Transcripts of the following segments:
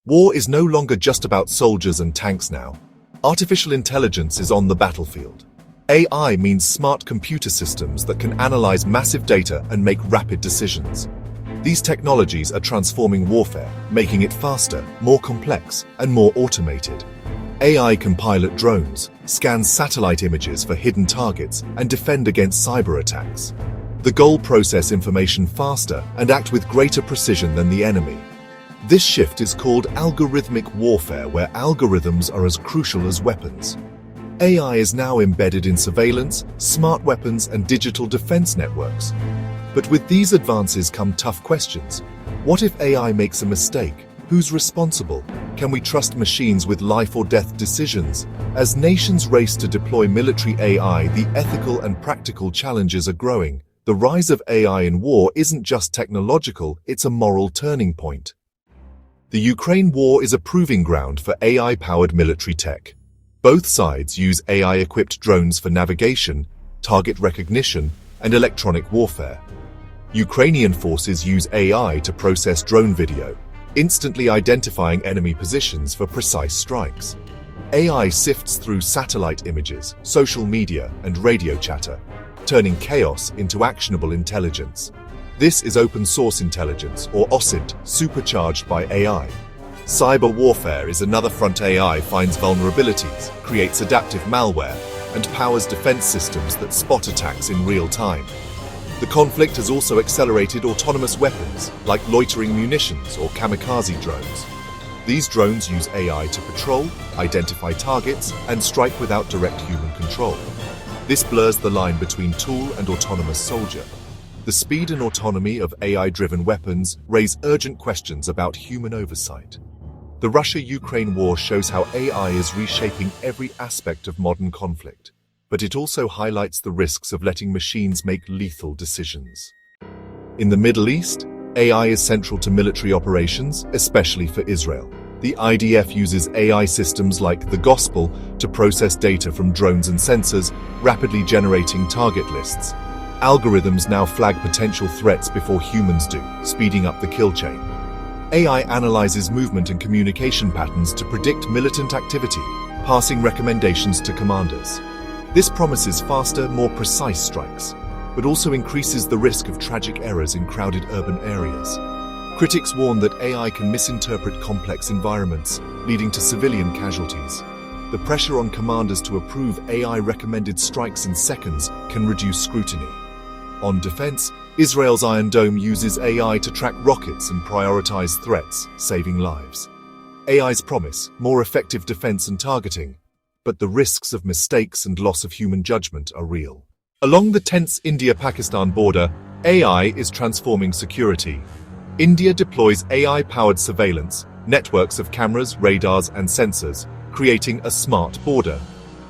War is no longer just about soldiers and tanks now. Artificial intelligence is on the battlefield. AI means smart computer systems that can analyze massive data and make rapid decisions. These technologies are transforming warfare, making it faster, more complex, and more automated. AI can pilot drones, scan satellite images for hidden targets, and defend against cyber attacks. The goal: process information faster and act with greater precision than the enemy. This shift is called algorithmic warfare, where algorithms are as crucial as weapons. AI is now embedded in surveillance, smart weapons, and digital defense networks. But with these advances come tough questions. What if AI makes a mistake? Who's responsible? Can we trust machines with life or death decisions? As nations race to deploy military AI, the ethical and practical challenges are growing. The rise of AI in war isn't just technological, it's a moral turning point. The Ukraine war is a proving ground for AI-powered military tech. Both sides use AI-equipped drones for navigation, target recognition, and electronic warfare. Ukrainian forces use AI to process drone video, instantly identifying enemy positions for precise strikes. AI sifts through satellite images, social media, and radio chatter, turning chaos into actionable intelligence. This is open-source intelligence, or OSINT, supercharged by AI. Cyber warfare is another front. AI finds vulnerabilities, creates adaptive malware, and powers defense systems that spot attacks in real time. The conflict has also accelerated autonomous weapons, like loitering munitions or kamikaze drones. These drones use AI to patrol, identify targets, and strike without direct human control. This blurs the line between tool and autonomous soldier. The speed and autonomy of AI-driven weapons raise urgent questions about human oversight. The Russia-Ukraine war shows how AI is reshaping every aspect of modern conflict, but it also highlights the risks of letting machines make lethal decisions. In the Middle East, AI is central to military operations, especially for Israel. The IDF uses AI systems like the Gospel to process data from drones and sensors, rapidly generating target lists. Algorithms now flag potential threats before humans do, speeding up the kill chain. AI analyzes movement and communication patterns to predict militant activity, passing recommendations to commanders. This promises faster, more precise strikes, but also increases the risk of tragic errors in crowded urban areas. Critics warn that AI can misinterpret complex environments, leading to civilian casualties. The pressure on commanders to approve AI-recommended strikes in seconds can reduce scrutiny. On defense, Israel's Iron Dome uses AI to track rockets and prioritize threats, saving lives. AI's promise: more effective defense and targeting, but the risks of mistakes and loss of human judgment are real. Along the tense India-Pakistan border, AI is transforming security. India deploys AI-powered surveillance, networks of cameras, radars, and sensors, creating a smart border.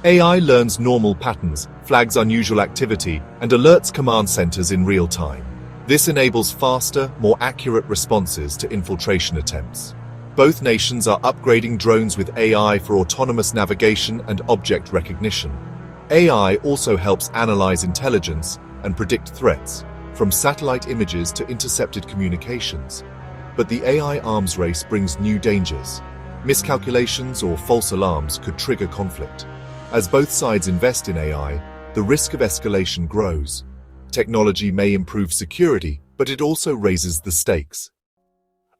AI learns normal patterns, flags unusual activity, and alerts command centers in real time. This enables faster, more accurate responses to infiltration attempts. Both nations are upgrading drones with AI for autonomous navigation and object recognition. AI also helps analyze intelligence and predict threats, from satellite images to intercepted communications. But the AI arms race brings new dangers. Miscalculations or false alarms could trigger conflict. As both sides invest in AI, the risk of escalation grows. Technology may improve security, but it also raises the stakes.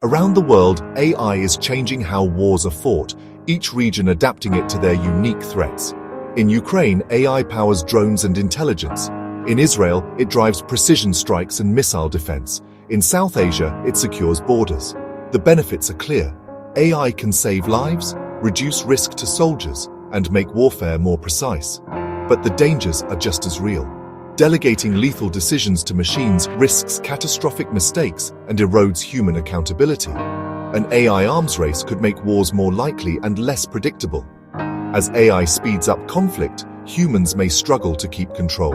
Around the world, AI is changing how wars are fought, each region adapting it to their unique threats. In Ukraine, AI powers drones and intelligence. In Israel, it drives precision strikes and missile defense. In South Asia, it secures borders. The benefits are clear. AI can save lives, reduce risk to soldiers, and make warfare more precise. But the dangers are just as real. Delegating lethal decisions to machines risks catastrophic mistakes and erodes human accountability. An AI arms race could make wars more likely and less predictable. As AI speeds up conflict, humans may struggle to keep control.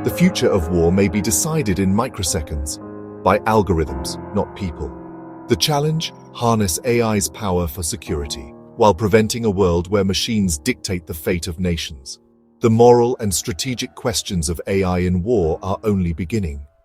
The future of war may be decided in microseconds, by algorithms, not people. The challenge: harness AI's power for security, while preventing a world where machines dictate the fate of nations. The moral and strategic questions of AI in war are only beginning.